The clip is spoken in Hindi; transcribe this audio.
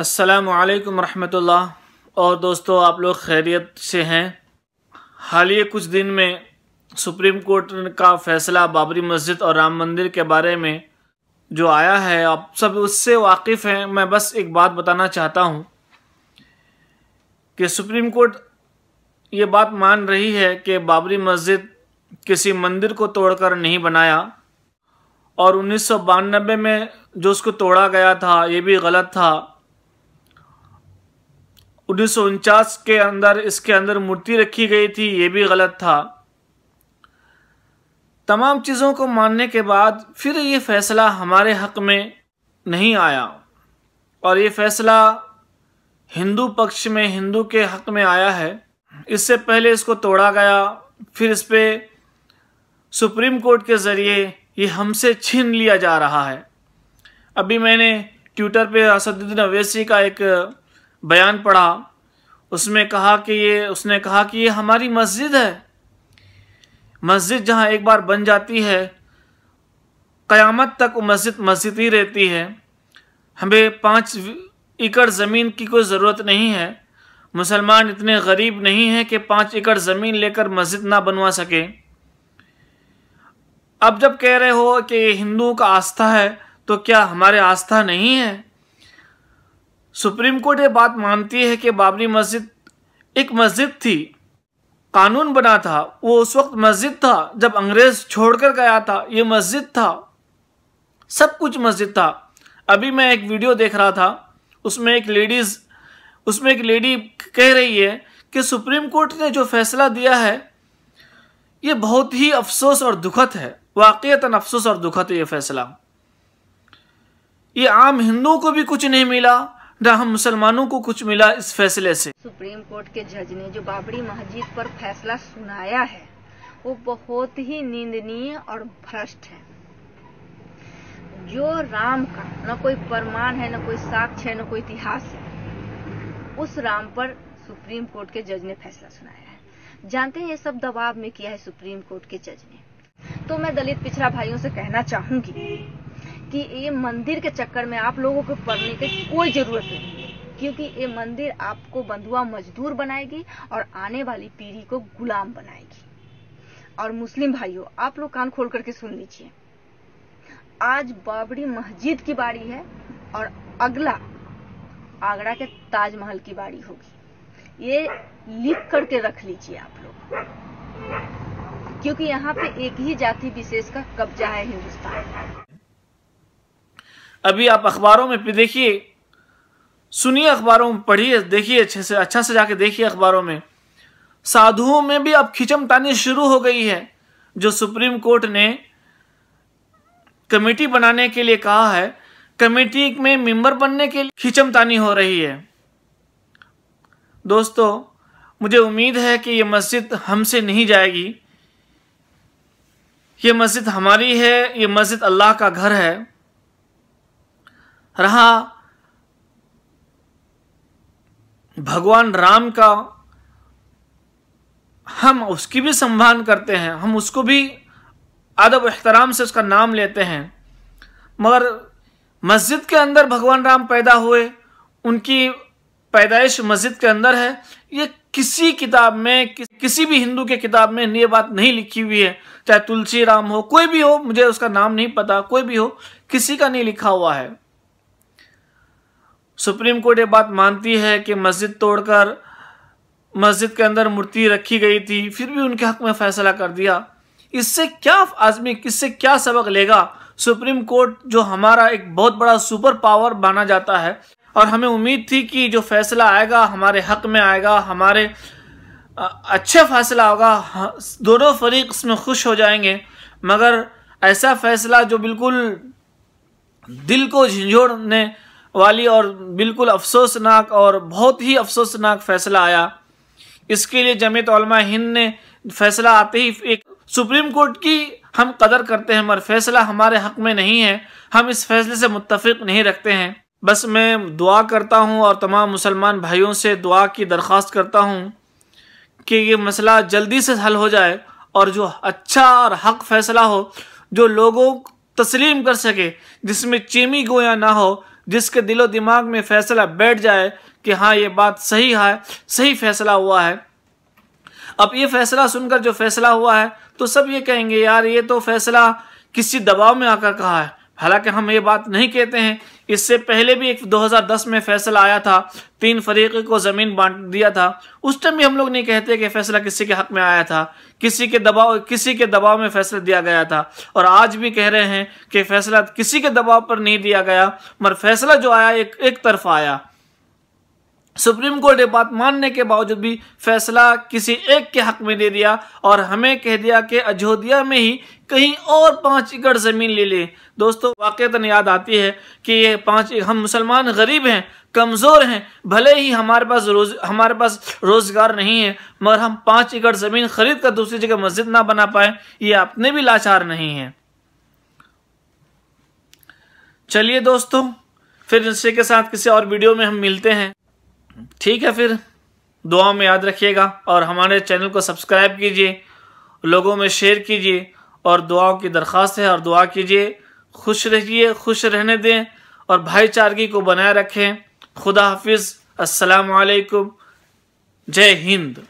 अस्सलामु अलैकुम रहमतुल्लाह। और दोस्तों, आप लोग खैरियत से हैं। हालिया कुछ दिन में सुप्रीम कोर्ट का फैसला बाबरी मस्जिद और राम मंदिर के बारे में जो आया है, आप सब उससे वाकिफ़ हैं। मैं बस एक बात बताना चाहता हूँ कि सुप्रीम कोर्ट ये बात मान रही है कि बाबरी मस्जिद किसी मंदिर को तोड़कर नहीं बनाया, और 1992 में जो उसको तोड़ा गया था ये भी गलत था। 1949 के अंदर इसके अंदर मूर्ति रखी गई थी, ये भी गलत था। तमाम चीज़ों को मानने के बाद फिर ये फैसला हमारे हक में नहीं आया, और ये फैसला हिंदू पक्ष में, हिंदू के हक में आया है। इससे पहले इसको तोड़ा गया, फिर इस पे सुप्रीम कोर्ट के ज़रिए ये हमसे छीन लिया जा रहा है। अभी मैंने ट्विटर पे असदुद्दीन अवैसी का एक बयान पढ़ा। उसने कहा कि ये हमारी मस्जिद है। मस्जिद जहाँ एक बार बन जाती है, क़यामत तक वो मस्जिद ही रहती है। हमें 5 एकड़ ज़मीन की कोई ज़रूरत नहीं है। मुसलमान इतने गरीब नहीं हैं कि 5 एकड़ ज़मीन लेकर मस्जिद ना बनवा सके। अब जब कह रहे हो कि हिंदुओं का आस्था है, तो क्या हमारे आस्था नहीं है? सुप्रीम कोर्ट ये बात मानती है कि बाबरी मस्जिद एक मस्जिद थी, कानून बना था, वो उस वक्त मस्जिद था जब अंग्रेज छोड़कर गया था। ये मस्जिद था, सब कुछ मस्जिद था। अभी मैं एक वीडियो देख रहा था, उसमें एक लेडी कह रही है कि सुप्रीम कोर्ट ने जो फैसला दिया है ये बहुत ही अफसोस और दुखद है। वाकईतन अफसोस और दुखद है ये फैसला। ये आम हिंदुओं को भी कुछ नहीं मिला, ना हम मुसलमानों को कुछ मिला इस फैसले से। सुप्रीम कोर्ट के जज ने जो बाबरी मस्जिद पर फैसला सुनाया है वो बहुत ही निंदनीय और भ्रष्ट है। जो राम का न कोई प्रमाण है, न कोई साक्ष्य है, न कोई इतिहास है, उस राम पर सुप्रीम कोर्ट के जज ने फैसला सुनाया है। जानते हैं ये सब दबाव में किया है सुप्रीम कोर्ट के जज ने। तो मैं दलित पिछड़ा भाइयों से कहना चाहूंगी कि ये मंदिर के चक्कर में आप लोगों को पड़ने की कोई जरूरत नहीं, क्योंकि ये मंदिर आपको बंधुआ मजदूर बनाएगी और आने वाली पीढ़ी को गुलाम बनाएगी। और मुस्लिम भाइयों, आप लोग कान खोल करके सुन लीजिए, आज बाबरी मस्जिद की बारी है और अगला आगरा के ताजमहल की बारी होगी। ये लिख करके रख लीजिए आप लोग, क्योंकि यहाँ पे एक ही जाति विशेष का कब्जा है हिंदुस्तान में। अभी आप अखबारों में देखिए, सुनिए, अखबारों में पढ़िए, देखिए, अच्छा से जाके देखिए अखबारों में। साधुओं में भी अब खिंचमतानी शुरू हो गई है। जो सुप्रीम कोर्ट ने कमेटी बनाने के लिए कहा है, कमेटी में मेंबर बनने के लिए खिंचमतानी हो रही है। दोस्तों, मुझे उम्मीद है कि ये मस्जिद हमसे नहीं जाएगी। ये मस्जिद हमारी है, ये मस्जिद अल्लाह का घर है। रहा भगवान राम का, हम उसकी भी सम्मान करते हैं, हम उसको भी अदब एहतराम से उसका नाम लेते हैं, मगर मस्जिद के अंदर भगवान राम पैदा हुए, उनकी पैदाइश मस्जिद के अंदर है। ये किसी किताब में, किसी भी हिंदू के किताब में ये बात नहीं लिखी हुई है। चाहे तुलसी राम हो, कोई भी हो, मुझे उसका नाम नहीं पता, कोई भी हो, किसी का नहीं लिखा हुआ है। सुप्रीम कोर्ट ये बात मानती है कि मस्जिद तोड़कर मस्जिद के अंदर मूर्ति रखी गई थी, फिर भी उनके हक में फैसला कर दिया। इससे क्या सबक लेगा सुप्रीम कोर्ट, जो हमारा एक बहुत बड़ा सुपर पावर माना जाता है। और हमें उम्मीद थी कि जो फैसला आएगा हमारे हक में आएगा, हमारे अच्छा फैसला होगा, दोनों फरीक इसमें खुश हो जाएंगे। मगर ऐसा फैसला जो बिल्कुल दिल को झंझोड़ने वाली और बिल्कुल अफसोसनाक और बहुत ही अफसोसनाक फैसला आया। इसके लिए जमीयत उलमा हिंद ने फैसला आते ही एक सुप्रीम कोर्ट की हम कदर करते हैं, मगर फैसला हमारे हक में नहीं है, हम इस फैसले से मुत्तफिक नहीं रखते हैं। बस मैं दुआ करता हूं और तमाम मुसलमान भाइयों से दुआ की दरख्वास्त करता हूं कि ये मसला जल्दी से हल हो जाए और जो अच्छा और हक फैसला हो, जो लोगों तस्लीम कर सके, जिसमें चेमी गोया ना हो, जिसके दिलो दिमाग में फैसला बैठ जाए कि हाँ ये बात सही है, सही फैसला हुआ है। अब ये फैसला सुनकर जो फैसला हुआ है तो सब ये कहेंगे यार ये तो फैसला किसी दबाव में आकर कहा है। हालांकि हम ये बात नहीं कहते हैं। इससे पहले भी एक 2010 में फैसला आया था, 3 फरीक को जमीन बांट दिया था। उस टाइम भी हम लोग नहीं कहते कि फैसला किसी के हक में आया था, किसी के दबाव में फैसला दिया गया था। और आज भी कह रहे हैं कि फैसला किसी के दबाव पर नहीं दिया गया, मगर फैसला जो आया एक तरफा आया। सुप्रीम कोर्ट ये बात मानने के बावजूद भी फैसला किसी एक के हक में दे दिया और हमें कह दिया कि अयोध्या में ही कहीं और 5 एकड़ जमीन ले ले। दोस्तों वाकईतन याद आती है कि ये हम मुसलमान गरीब हैं, कमजोर हैं, भले ही हमारे पास रोजगार नहीं है, मगर हम 5 एकड़ जमीन खरीद कर दूसरी जगह मस्जिद ना बना पाए, ये अपने भी लाचार नहीं है। चलिए दोस्तों, फिर इसी के साथ किसी और वीडियो में हम मिलते हैं। ठीक है, फिर दुआ में याद रखिएगा और हमारे चैनल को सब्सक्राइब कीजिए, लोगों में शेयर कीजिए और दुआओं की दरख्वास्त है और दुआ कीजिए। खुश रहिए, खुश रहने दें और भाईचारगी को बनाए रखें। खुदा हाफिज, अस्सलाम वालेकुम, जय हिंद।